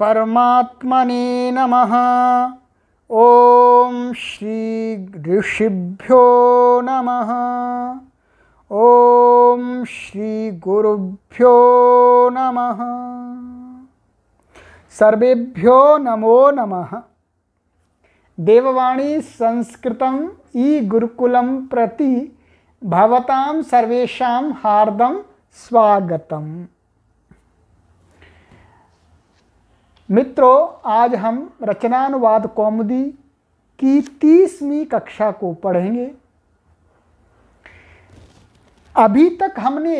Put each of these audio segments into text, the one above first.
परमात्मने नमः। ओम श्री ऋषिभ्यो नमः। ओम श्री गुरुभ्यो नमः। सर्वेभ्यो नमो नमः। देववाणी संस्कृतं ई गुरुकुलं प्रति भवतां सर्वेषां हार्दं स्वागतम्। मित्रों, आज हम रचनानुवाद कौमुदी की 30वीं कक्षा को पढ़ेंगे। अभी तक हमने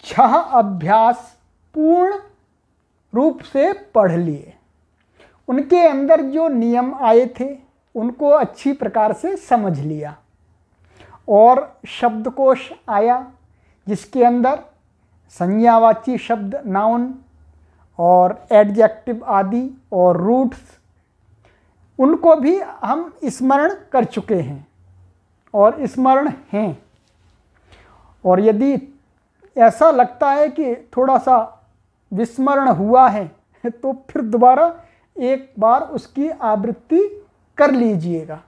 6 अभ्यास पूर्ण रूप से पढ़ लिए। उनके अंदर जो नियम आए थे उनको अच्छी प्रकार से समझ लिया और शब्दकोश आया जिसके अंदर संज्ञावाची शब्द नाउन और एडजेक्टिव आदि और रूट्स, उनको भी हम स्मरण कर चुके हैं और स्मरण हैं। और यदि ऐसा लगता है कि थोड़ा सा विस्मरण हुआ है तो फिर दोबारा एक बार उसकी आवृत्ति कर लीजिएगा,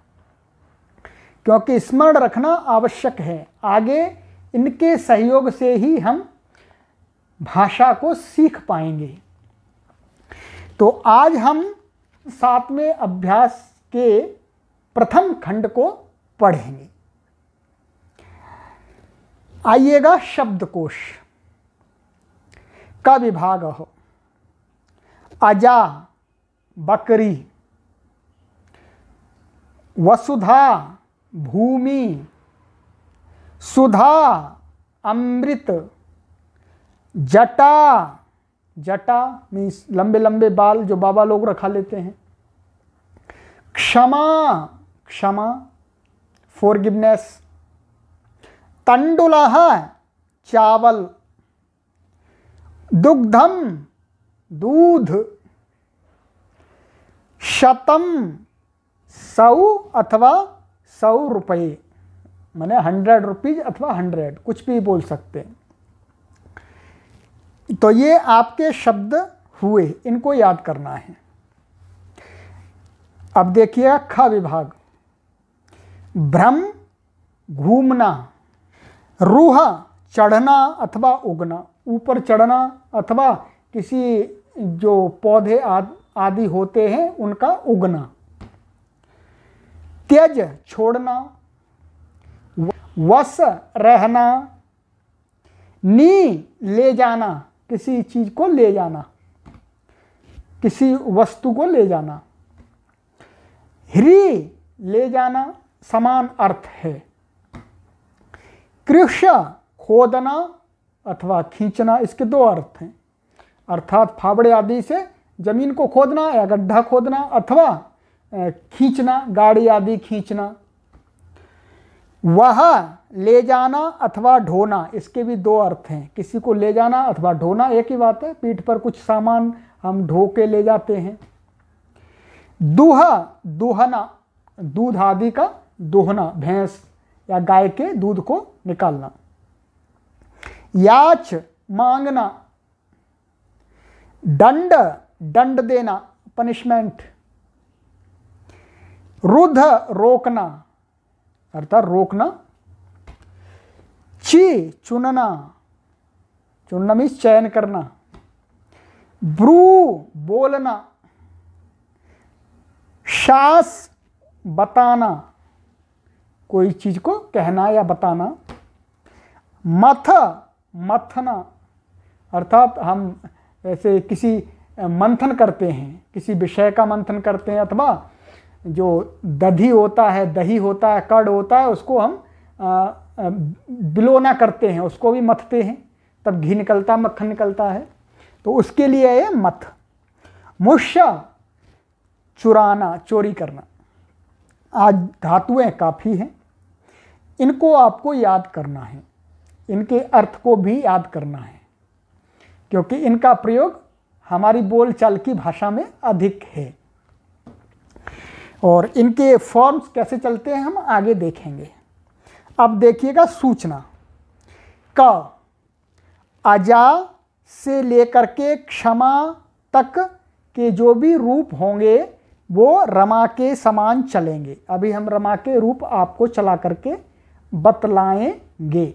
क्योंकि स्मरण रखना आवश्यक है। आगे इनके सहयोग से ही हम भाषा को सीख पाएंगे। तो आज हम 7वें अभ्यास के प्रथम खंड को पढ़ेंगे। आइएगा शब्दकोश का विभाग हो। अजा बकरी, वसुधा भूमि, सुधा अमृत, जटा, जटा मीन्स लंबे लंबे बाल जो बाबा लोग रखा लेते हैं, क्षमा, क्षमा फॉरगिवनेस, तंडुलः चावल, दुग्धम दूध, शतम 100 अथवा 100 रुपये, माने 100 रुपीज अथवा 100, कुछ भी बोल सकते हैं। तो ये आपके शब्द हुए, इनको याद करना है। अब देखिए ख विभाग। भ्रम घूमना, रूह चढ़ना अथवा उगना, ऊपर चढ़ना अथवा किसी जो पौधे आदि होते हैं उनका उगना। त्यज छोड़ना, वश रहना, नी ले जाना, किसी चीज को ले जाना, किसी वस्तु को ले जाना। ह्री ले जाना समान अर्थ है। कृष खोदना अथवा खींचना, इसके 2 अर्थ हैं, अर्थात फावड़े आदि से जमीन को खोदना या गड्ढा खोदना अथवा खींचना, गाड़ी आदि खींचना। वह ले जाना अथवा ढोना, इसके भी 2 अर्थ हैं, किसी को ले जाना अथवा ढोना एक ही बात है, पीठ पर कुछ सामान हम ढो के ले जाते हैं। दूह दूहना, दूध आदि का दोहना, भैंस या गाय के दूध को निकालना। याच मांगना, दंड दंड देना, पनिशमेंट। रुद्ध रोकना अर्थात रोकना। ची चुनना, चुनना मीन्स चयन करना। ब्रू बोलना। शास बताना, कोई चीज को कहना या बताना। मथ मथना, अर्थात हम ऐसे किसी मंथन करते हैं, किसी विषय का मंथन करते हैं, अथवा जो दधी होता है, दही होता है, कड़ होता है, उसको हम बिलोना करते हैं, उसको भी मथते हैं, तब घी निकलता, मक्खन निकलता है, तो उसके लिए ये मथ। मुष्य चुराना, चोरी करना। आज धातुएं काफ़ी हैं, इनको आपको याद करना है, इनके अर्थ को भी याद करना है, क्योंकि इनका प्रयोग हमारी बोलचाल की भाषा में अधिक है। और इनके फॉर्म्स कैसे चलते हैं हम आगे देखेंगे। अब देखिएगा सूचना। क अजा से लेकर के क्षमा तक के जो भी रूप होंगे वो रमा के समान चलेंगे। अभी हम रमा के रूप आपको चला करके बतलाएंगे।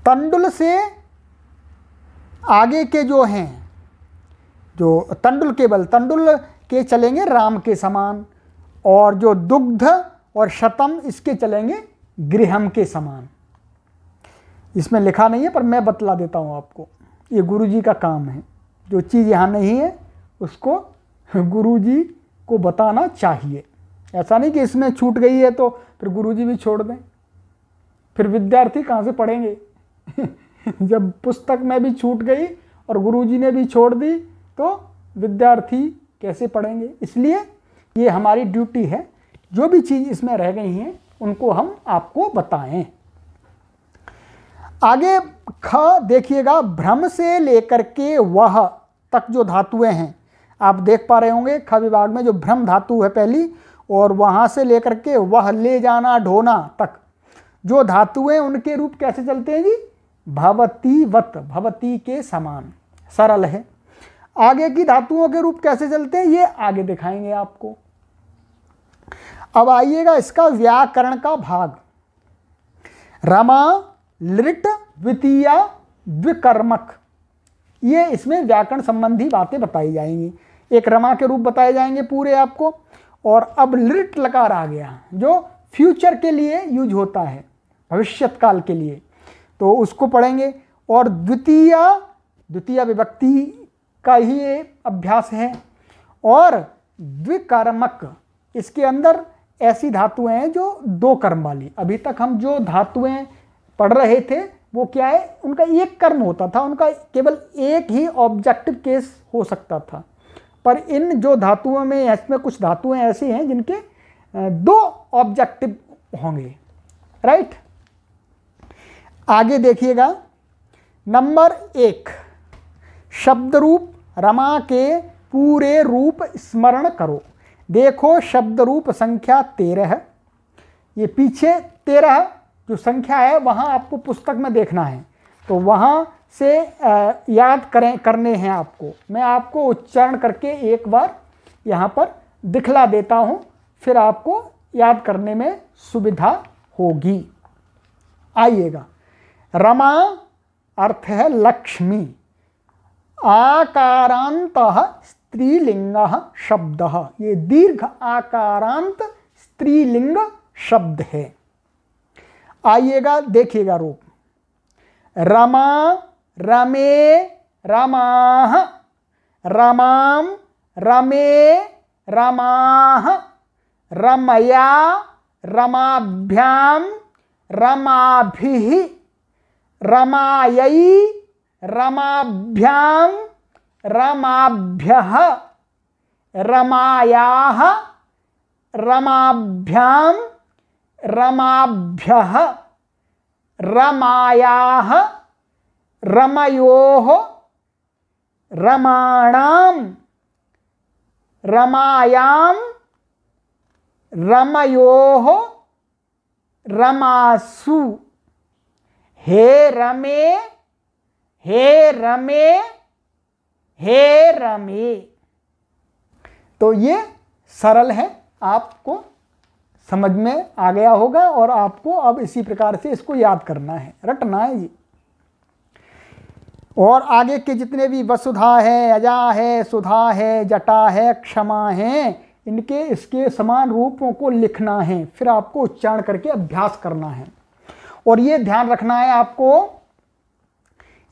तंडुल से आगे के जो हैं, जो तंडुल के चलेंगे राम के समान, और जो दुग्ध और शतम इसके चलेंगे गृहम के समान। इसमें लिखा नहीं है पर मैं बतला देता हूँ आपको, ये गुरुजी का काम है। जो चीज़ यहाँ नहीं है उसको गुरुजी को बताना चाहिए। ऐसा नहीं कि इसमें छूट गई है तो फिर गुरुजी भी छोड़ दें, फिर विद्यार्थी कहाँ से पढ़ेंगे जब पुस्तक में भी छूट गई और गुरुजी ने भी छोड़ दी तो विद्यार्थी कैसे पढ़ेंगे। इसलिए ये हमारी ड्यूटी है, जो भी चीज़ इसमें रह गई हैं उनको हम आपको बताएं। आगे ख देखिएगा, भ्रम से लेकर के वह तक जो धातुएं हैं आप देख पा रहे होंगे। ख विभाग में जो भ्रम धातु है पहली, और वहाँ से लेकर के वह ले जाना ढोना तक जो धातुएं, उनके रूप कैसे चलते हैं जी? भवती वत, भवती के समान, सरल है। आगे की धातुओं के रूप कैसे चलते हैं ये आगे दिखाएंगे आपको। अब आइएगा इसका व्याकरण का भाग। रमा, लिट, द्वितीया, द्विकर्मक, ये इसमें व्याकरण संबंधी बातें बताई जाएंगी। एक रमा के रूप बताए जाएंगे पूरे आपको, और अब लिट लकार आ गया जो फ्यूचर के लिए यूज होता है, भविष्यत काल के लिए, तो उसको पढ़ेंगे। और द्वितीया विभक्ति का ही ये अभ्यास है। और द्विकर्मक, इसके अंदर ऐसी धातुएं हैं जो दो कर्म वाली। अभी तक हम जो धातुएं पढ़ रहे थे वो क्या है, उनका एक कर्म होता था, उनका केवल एक ही ऑब्जेक्टिव केस हो सकता था। पर इन जो धातुओं में, इसमें कुछ धातुएं ऐसी हैं जिनके दो ऑब्जेक्टिव होंगे, राइट। आगे देखिएगा, नंबर 1, शब्द रूप। रमा के पूरे रूप स्मरण करो। देखो शब्द रूप संख्या 13 है, ये पीछे 13 जो संख्या है वहाँ आपको पुस्तक में देखना है, तो वहाँ से याद करने हैं आपको। मैं आपको उच्चारण करके एक बार यहाँ पर दिखला देता हूँ, फिर आपको याद करने में सुविधा होगी। आइएगा, रमा अर्थ है लक्ष्मी। आकारांतः स्त्रीलिंगः शब्दः, ये दीर्घ आकारांत स्त्रीलिंग शब्द है। आइएगा देखिएगा रूप। रमा, रमे, रमाः, रमाम, रमे, रमाः, रमया, रमाभ्याम, रमाभिः, रमायै, रमाभ्याम, रमाभ्यः, रमायाः, रमाभ्याम, रमाभ्यः, रमायाः, रमयोः, रमाणां, रमायां, रमयोः, रमासु। हे रमे, हे रमे, हे रमे। तो ये सरल है, आपको समझ में आ गया होगा, और आपको अब इसी प्रकार से इसको याद करना है, रटना है जी। और आगे के जितने भी वसुधा है, अजा है, सुधा है, जटा है, क्षमा है, इनके इसके समान रूपों को लिखना है, फिर आपको उच्चारण करके अभ्यास करना है। और ये ध्यान रखना है आपको,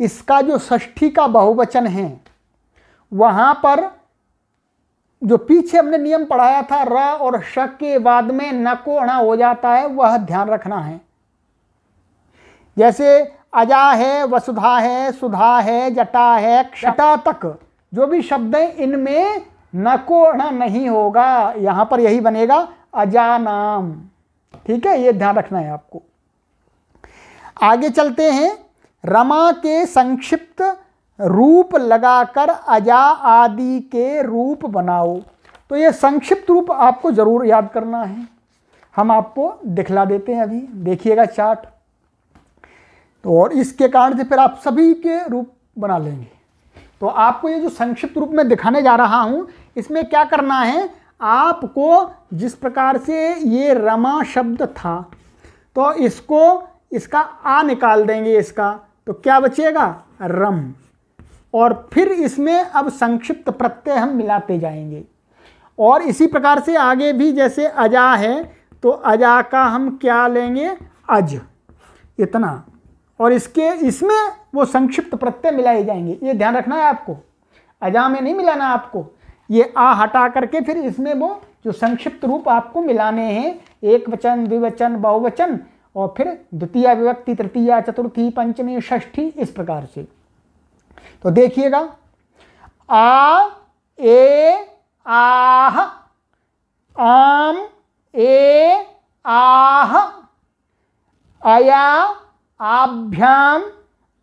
इसका जो षष्ठी का बहुवचन है वहाँ पर जो पीछे हमने नियम पढ़ाया था, र और श के बाद में न को अणा हो जाता है, वह ध्यान रखना है। जैसे अजा है, वसुधा है, सुधा है, जटा है, क्षटा तक जो भी शब्द हैं इनमें न को अणा नहीं होगा, यहाँ पर यही बनेगा अजानाम। ठीक है, ये ध्यान रखना है आपको। आगे चलते हैं, रमा के संक्षिप्त रूप लगाकर अजा आदि के रूप बनाओ। तो ये संक्षिप्त रूप आपको जरूर याद करना है, हम आपको दिखला देते हैं, अभी देखिएगा चार्ट। तो और इसके कारण से फिर आप सभी के रूप बना लेंगे। तो आपको ये जो संक्षिप्त रूप में दिखाने जा रहा हूं, इसमें क्या करना है, आपको जिस प्रकार से ये रमा शब्द था तो इसका आ निकाल देंगे इसका, तो क्या बचेगा, रम। और फिर इसमें अब संक्षिप्त प्रत्यय हम मिलाते जाएंगे। और इसी प्रकार से आगे भी जैसे अजा है तो अजा का हम क्या लेंगे, अज, इतना। और इसमें वो संक्षिप्त प्रत्यय मिलाए जाएंगे। ये ध्यान रखना है आपको, अजा में नहीं मिलाना आपको, ये आ हटा करके फिर इसमें वो जो संक्षिप्त रूप आपको मिलाने हैं, एक वचन, द्विवचन, बहुवचन, और फिर द्वितीया विभक्ति, तृतीया, चतुर्थी, पंचमी, षष्ठी, इस प्रकार से। तो देखिएगा, आ, ए, आह, आम, ए, आह, अया, आभ्याम,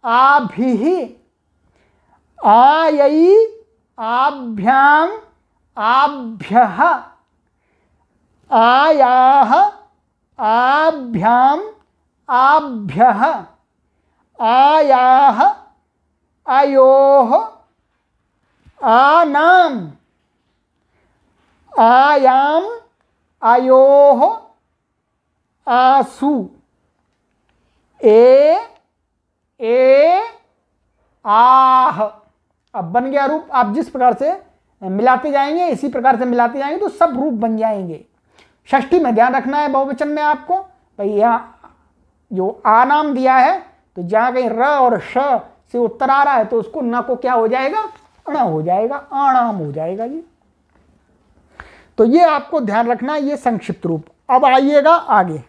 आभिः, आयई, आभ्याम, आभ्यः, आयाः, आभ्याम, आभ्यः, आयाः, अयोः, आनाम, आयाम, अयोः, आसु, ए, आह। अब बन गया रूप। आप जिस प्रकार से मिलाते जाएंगे, इसी प्रकार से मिलाते जाएंगे तो सब रूप बन जाएंगे। षष्ठी में ध्यान रखना है, बहुवचन में आपको भाई यहाँ जो आ नाम दिया है तो जहाँ कहीं र और श से उत्तर आ रहा है तो उसको न को क्या हो जाएगा, अण हो जाएगा, आणाम हो जाएगा जी। तो ये आपको ध्यान रखना है, ये संक्षिप्त रूप। अब आइएगा आगे,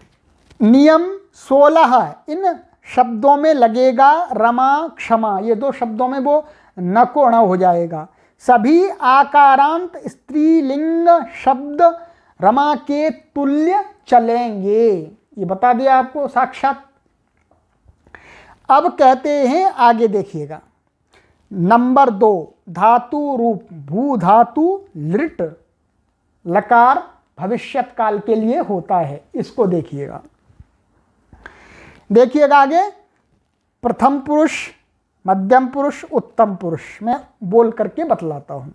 नियम 16 है। इन शब्दों में लगेगा रमा, क्षमा, ये दो शब्दों में वो न को अण हो जाएगा। सभी आकारांत स्त्रीलिंग शब्द रमा के तुल्य चलेंगे, ये बता दिया आपको साक्षात। अब कहते हैं आगे देखिएगा, नंबर 2, धातु रूप। भू धातु लृट लकार भविष्यत काल के लिए होता है, इसको देखिएगा। देखिएगा आगे, प्रथम पुरुष, मध्यम पुरुष, उत्तम पुरुष, मैं बोल करके बतलाता हूं।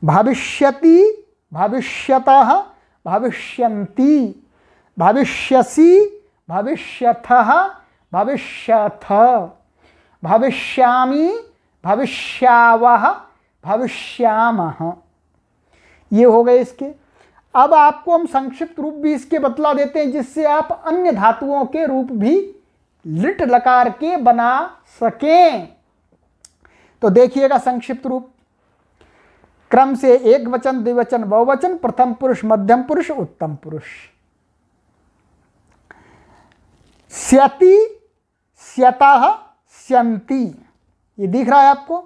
भविष्यति, भविष्यतः, भविष्यन्ति, भविष्यसि, भविष्यथः, भविष्यथ, भविष्यामि, भविष्यावः, भविष्यामः, ये हो गए इसके। अब आपको हम संक्षिप्त रूप भी इसके बतला देते हैं, जिससे आप अन्य धातुओं के रूप भी लिट लकार के बना सकें। तो देखिएगा संक्षिप्त रूप, क्रम से एक वचन, द्विवचन, बहुवचन, प्रथम पुरुष, मध्यम पुरुष, उत्तम पुरुष। स्यति, स्यतः, स्यन्ति, ये दिख रहा है आपको,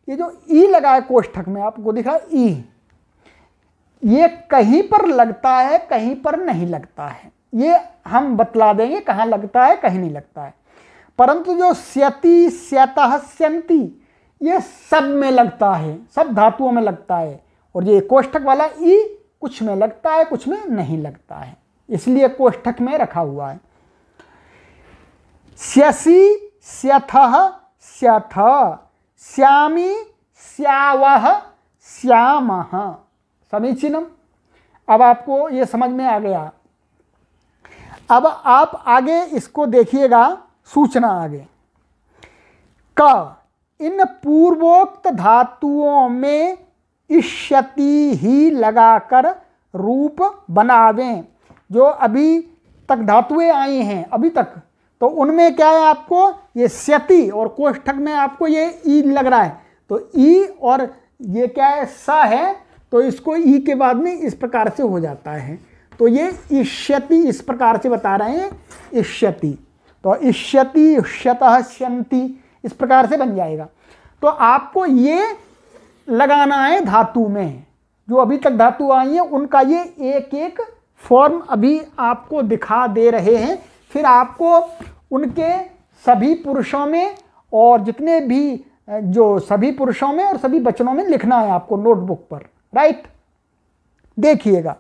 ये जो ई लगा है कोष्ठक में आपको दिख रहा है ई, ये कहीं पर लगता है, कहीं पर नहीं लगता है, ये हम बतला देंगे कहाँ लगता है, कहीं नहीं लगता है। परंतु जो स्यति, स्यतः, स्यन्ति, ये सब में लगता है, सब धातुओं में लगता है। और ये कोष्ठक वाला ई कुछ में लगता है, कुछ में नहीं लगता है, इसलिए कोष्ठक में रखा हुआ है। स्यसि, स्यथः, स्यथ, स्यामि, स्यावः, स्यामः, समीचीनम। अब आपको ये समझ में आ गया। अब आप आगे इसको देखिएगा, सूचना आगे। क, इन पूर्वोक्त धातुओं में इष्यति ही लगाकर रूप बनावें। जो अभी तक धातुएं आई हैं अभी तक, तो उनमें क्या है आपको ये स्यति, और कोष्ठक में आपको ये ई लग रहा है, तो ई और ये क्या है स है, तो इसको ई के बाद में इस प्रकार से हो जाता है। तो ये इष्यति इस प्रकार से बता रहे हैं, इष्यति, तो इष्यति, इष्यतः, स्यन्ति, इस प्रकार से बन जाएगा। तो आपको ये लगाना है धातु में, जो अभी तक धातु आई है उनका ये एक एक फॉर्म अभी आपको दिखा दे रहे हैं। फिर आपको उनके सभी पुरुषों में और जितने भी जो सभी पुरुषों में और सभी वचनों में लिखना है आपको नोटबुक पर, राइट। देखिएगा,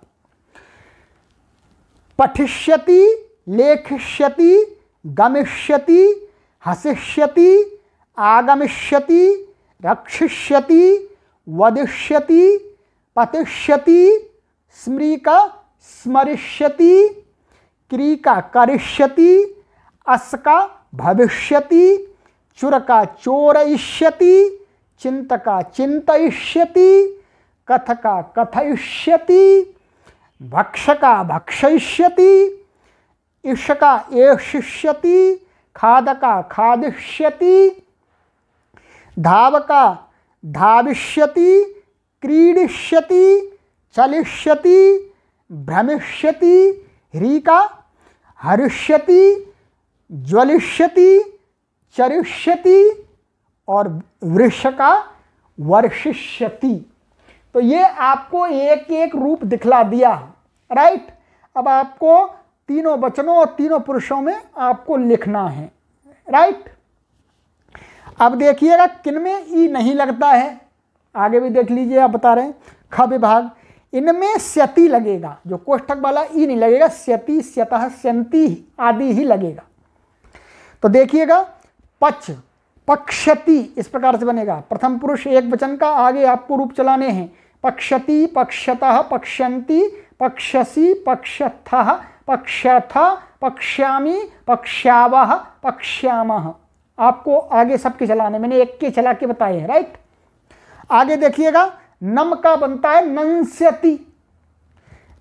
पठिष्यति, लेखिष्यति, गमिष्यति, हसिष्यति, आगमिष्यति, रक्षिष्यति, वदिष्यति, पतिष्यति, स्मृ का स्मरिष्यति, क्री का करिष्यति, अस का भविष्यति, चुर का चोरयिष्यति, चिंत का चिंतयिष्यति, कथ का कथयिष्यति, भक्ष का भक्षयिष्यति, ईश का एषिष्यति, खाद का खादिष्यति, धाव का धाविष्यति, क्रीडिष्यति, चलिष्यति, भ्रमिष्यति, ह्री का हरिष्यति, ज्वलिष्यति, चरिष्यति और वृष का वर्षिष्यति। तो ये आपको एक एक रूप दिखला दिया, राइट। अब आपको तीनों वचनों और तीनों पुरुषों में आपको लिखना है, राइट। अब देखिएगा किन में ई नहीं लगता है, आगे भी देख लीजिए, आप बता रहे हैं। ख विभाग, इनमें स्यति लगेगा, जो कोष्ठक वाला ई नहीं लगेगा, स्यति, स्यतः, स्यन्ति आदि ही लगेगा। तो देखिएगा पच, पक्षति इस प्रकार से बनेगा। प्रथम पुरुष एक वचन का, आगे आपको रूप चलाने हैं। पक्षति, पक्षतः, पक्ष्यन्ति, पक्षसि, पक्षथः, पक्षथ, पक्ष्यामि, पक्ष्यावः, पक्ष्यामः। आपको आगे सबके चलाने, मैंने एक के चला के बताए हैं, राइट। आगे देखिएगा, नम का बनता है नंस्यति,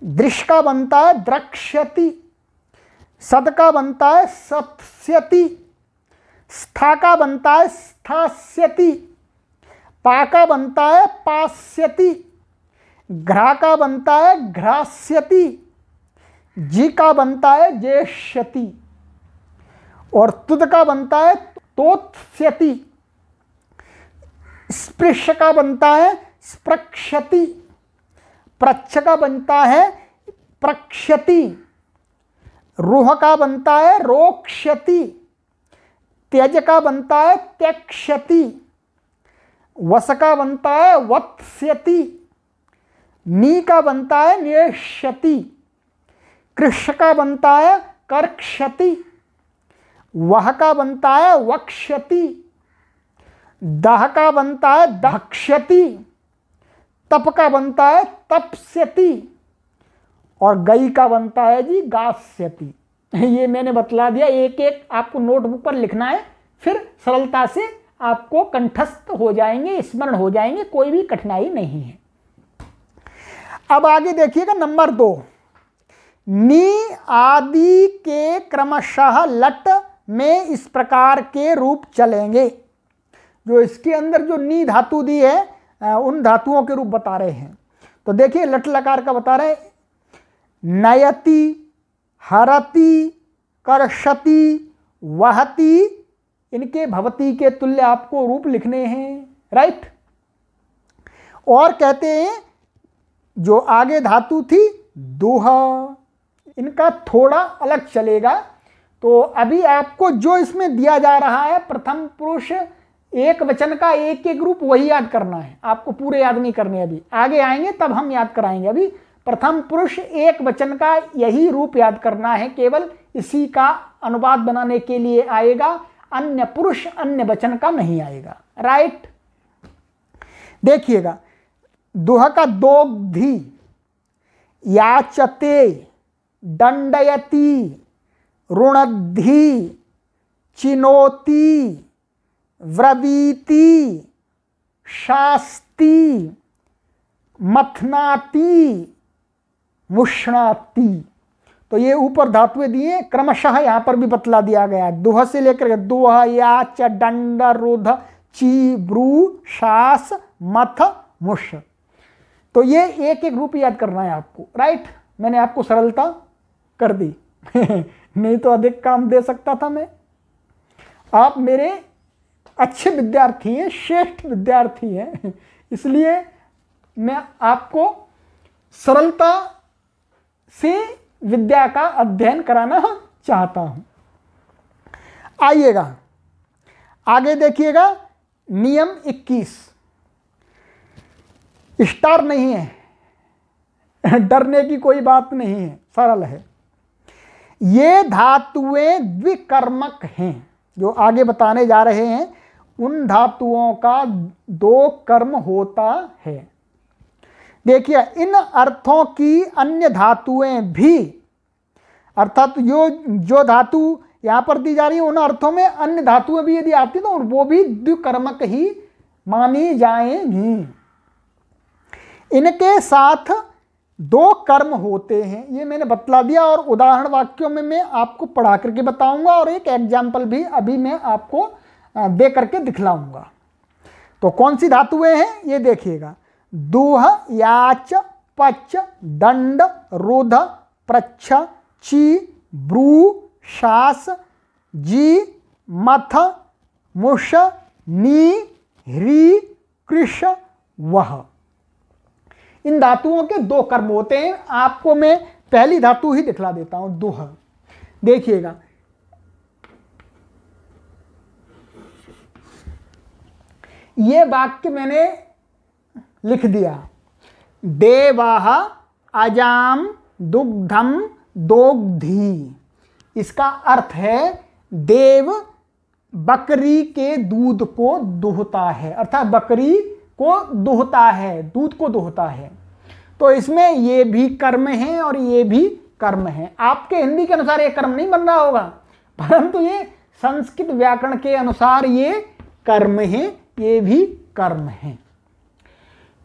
दृश का बनता है द्रक्ष्यति, सद का बनता है सत्स्यति, स्था का बनता है स्थास्यति, पा का बनता है पास्यति, घ्रा का बनता है घ्रास्यति, जी का बनता है जेष्यति और तुद का बनता है तोत्स्यति, स्पृश का बनता है स्प्रक्षति, प्रच्छ का बनता है प्रक्षति, रोह का बनता है रोक्ष्यति, त्यज का बनता है त्यक्षति, वस का बनता है वत्स्यति, नी का बनता है नेष्यति, कृष का बनता है कर्क्षति, वह का बनता है वक्ष्यति, दह का बनता है दक्ष्यति, तप का बनता है तप्स्यति और गई का बनता है जी गास्यति। ये मैंने बतला दिया, एक एक आपको नोटबुक पर लिखना है, फिर सरलता से आपको कंठस्थ हो जाएंगे, स्मरण हो जाएंगे, कोई भी कठिनाई नहीं है। अब आगे देखिएगा नंबर 2, नी आदि के क्रमशः लट में इस प्रकार के रूप चलेंगे। जो इसके अंदर जो नी धातु दी है उन धातुओं के रूप बता रहे हैं। तो देखिए लट लकार का बता रहे हैं, नयति, हरति, कर्षति, वहति, इनके भवति के तुल्य आपको रूप लिखने हैं, राइट। और कहते हैं जो आगे धातु थी दुह, इनका थोड़ा अलग चलेगा। तो अभी आपको जो इसमें दिया जा रहा है प्रथम पुरुष एक वचन का एक एक रूप वही याद करना है, आपको पूरे याद नहीं करने। अभी आगे आएंगे तब हम याद कराएंगे। अभी प्रथम पुरुष एक वचन का यही रूप याद करना है, केवल इसी का अनुवाद बनाने के लिए आएगा, अन्य पुरुष अन्य वचन का नहीं आएगा, राइट। देखिएगा दुह का दोग्धि, याचते, दंडयति, ऋणद्धि, चिनोति, व्रवीति, शास्ति, मथनाति, मुष्णाति। तो ये ऊपर धातुएं दिए, क्रमशः यहाँ पर भी बतला दिया गया है। दुह से लेकर दुह, याच, दंड, रुध, ची, ब्रू, शास, मथ, मुष। तो ये एक एक रूप याद करना है आपको, राइट। मैंने आपको सरलता कर दी नहीं तो अधिक काम दे सकता था मैं। आप मेरे अच्छे विद्यार्थी हैं, श्रेष्ठ विद्यार्थी हैं, इसलिए मैं आपको सरलता से विद्या का अध्ययन कराना चाहता हूं। आइएगा आगे देखिएगा, नियम 21। स्टार नहीं है, डरने की कोई बात नहीं है, सरल है। ये धातुएं द्विकर्मक हैं, जो आगे बताने जा रहे हैं उन धातुओं का दो कर्म होता है। देखिए, इन अर्थों की अन्य धातुएं भी, अर्थात जो धातु यहाँ पर दी जा रही है उन अर्थों में अन्य धातुएं भी यदि आती तो वो भी द्विकर्मक ही मानी जाएंगी। इनके साथ दो कर्म होते हैं, ये मैंने बतला दिया, और उदाहरण वाक्यों में मैं आपको पढ़ा करके बताऊंगा और एक एग्जाम्पल भी अभी मैं आपको दे करके दिखलाऊंगा। तो कौन सी धातुएं हैं ये देखिएगा। दूह, याच, पच, दंड, रुध, प्रच्छ, ची, ब्रू, शास, जी, मथ, मुष, नी, ह्री, कृष, वह। इन धातुओं के दो कर्म होते हैं। आपको मैं पहली धातु ही दिखला देता हूं, दुह। देखिएगा, ये वाक्य मैंने लिख दिया, देवाः अजाम दुग्धम दोग्धी। इसका अर्थ है देव बकरी के दूध को दुहता है, अर्थात बकरी को दुहता है, दूध को दुहता है। तो इसमें ये भी कर्म है और ये भी कर्म है। आपके हिंदी के अनुसार ये कर्म नहीं बन रहा होगा, परंतु ये संस्कृत व्याकरण के अनुसार ये कर्म है, ये भी कर्म है।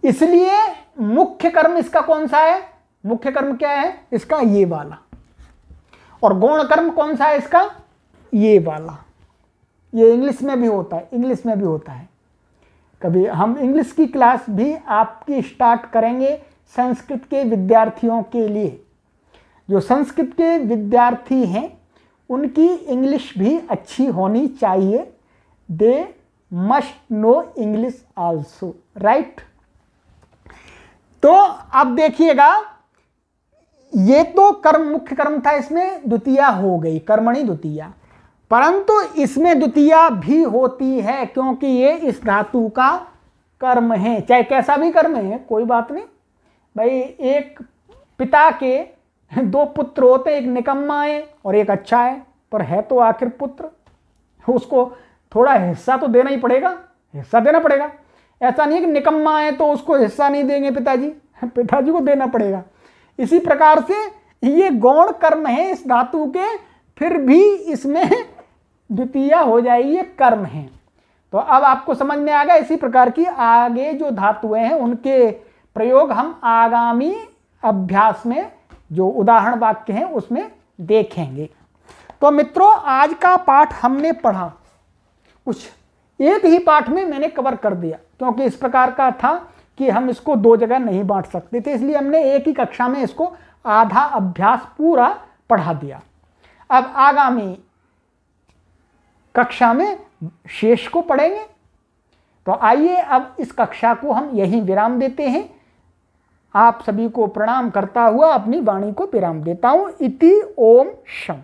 इसलिए मुख्य कर्म इसका कौन सा है? मुख्य कर्म क्या है इसका? ये वाला। और गौण कर्म कौन सा है इसका? ये वाला। ये इंग्लिश में भी होता है, इंग्लिश में भी होता है। कभी हम इंग्लिश की क्लास भी आपकी स्टार्ट करेंगे संस्कृत के विद्यार्थियों के लिए। जो संस्कृत के विद्यार्थी हैं उनकी इंग्लिश भी अच्छी होनी चाहिए। They must know English also, right. तो अब देखिएगा, ये तो कर्म मुख्य कर्म था, इसमें द्वितीया हो गई, कर्मणि द्वितीया। परंतु इसमें द्वितीया भी होती है क्योंकि ये इस धातु का कर्म है, चाहे कैसा भी कर्म है, कोई बात नहीं भाई। एक पिता के दो पुत्र होते, एक निकम्मा है और एक अच्छा है, पर है तो आखिर पुत्र, उसको थोड़ा हिस्सा तो देना ही पड़ेगा, हिस्सा देना पड़ेगा। ऐसा नहीं है कि निकम्मा है तो उसको हिस्सा नहीं देंगे पिताजी, पिताजी को देना पड़ेगा। इसी प्रकार से ये गौण कर्म है इस धातु के, फिर भी इसमें द्वितीया हो जाएगी, ये कर्म है। तो अब आपको समझ में आ गया। इसी प्रकार की आगे जो धातुएं हैं उनके प्रयोग हम आगामी अभ्यास में, जो उदाहरण वाक्य हैं उसमें देखेंगे। तो मित्रों, आज का पाठ हमने पढ़ा, कुछ एक ही पाठ में मैंने कवर कर दिया, क्योंकि इस प्रकार का था कि हम इसको दो जगह नहीं बांट सकते थे, इसलिए हमने एक ही कक्षा में इसको आधा अभ्यास पूरा पढ़ा दिया। अब आगामी कक्षा में शेष को पढ़ेंगे। तो आइए अब इस कक्षा को हम यहीं विराम देते हैं। आप सभी को प्रणाम करता हुआ अपनी वाणी को विराम देता हूं। इति ओम शम।